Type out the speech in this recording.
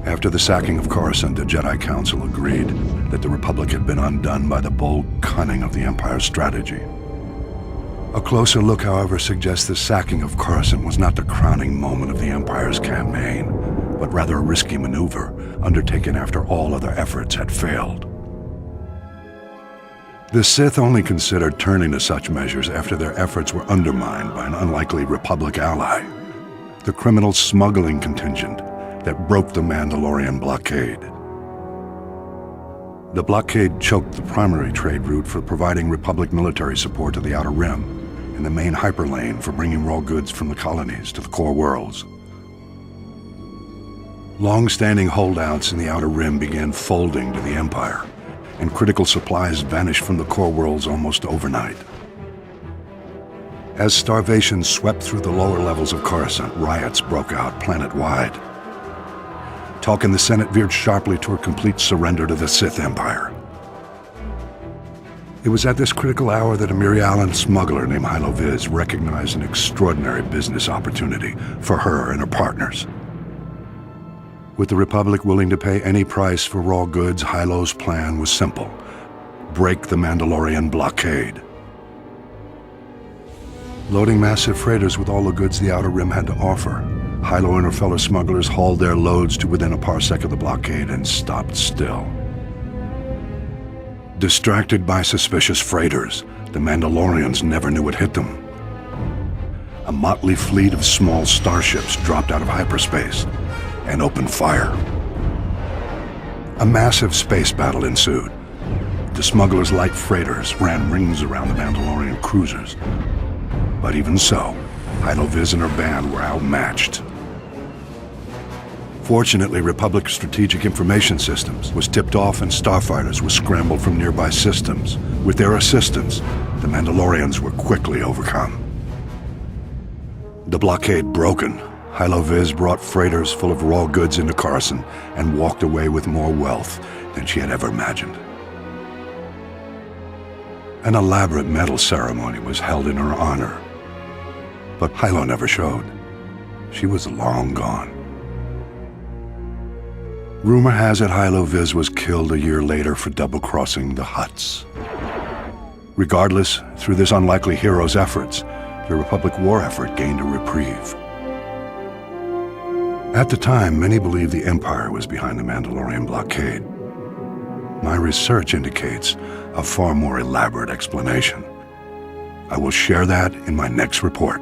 After the sacking of Coruscant, the Jedi Council agreed that the Republic had been undone by the bold cunning of the Empire's strategy. A closer look, however, suggests the sacking of Coruscant was not the crowning moment of the Empire's campaign, but rather a risky maneuver undertaken after all other efforts had failed. The Sith only considered turning to such measures after their efforts were undermined by an unlikely Republic ally, the criminal smuggling contingent that broke the Mandalorian blockade. The blockade choked the primary trade route for providing Republic military support to the Outer Rim, and the main hyperlane for bringing raw goods from the colonies to the core worlds. Long-standing holdouts in the Outer Rim began folding to the Empire, and critical supplies vanished from the core worlds almost overnight. As starvation swept through the lower levels of Coruscant, riots broke out planet-wide. Talk in the Senate veered sharply toward complete surrender to the Sith Empire. It was at this critical hour that a Mirialan smuggler named Hylo Viz recognized an extraordinary business opportunity for her and her partners. With the Republic willing to pay any price for raw goods, Hylo's plan was simple: break the Mandalorian blockade. Loading massive freighters with all the goods the Outer Rim had to offer, Hylo and her fellow smugglers hauled their loads to within a parsec of the blockade and stopped still. Distracted by suspicious freighters, the Mandalorians never knew what hit them. A motley fleet of small starships dropped out of hyperspace and opened fire. A massive space battle ensued. The smugglers' light freighters ran rings around the Mandalorian cruisers. But even so, Hylo Viz and her band were outmatched. Fortunately, Republic Strategic Information Systems was tipped off and starfighters were scrambled from nearby systems. With their assistance, the Mandalorians were quickly overcome. The blockade broken, Hylo Viz brought freighters full of raw goods into Coruscant and walked away with more wealth than she had ever imagined. An elaborate medal ceremony was held in her honor, but Hylo never showed. She was long gone. Rumor has it Hylo Viz was killed a year later for double-crossing the Hutts. Regardless, through this unlikely hero's efforts, the Republic war effort gained a reprieve. At the time, many believed the Empire was behind the Mandalorian blockade. My research indicates a far more elaborate explanation. I will share that in my next report.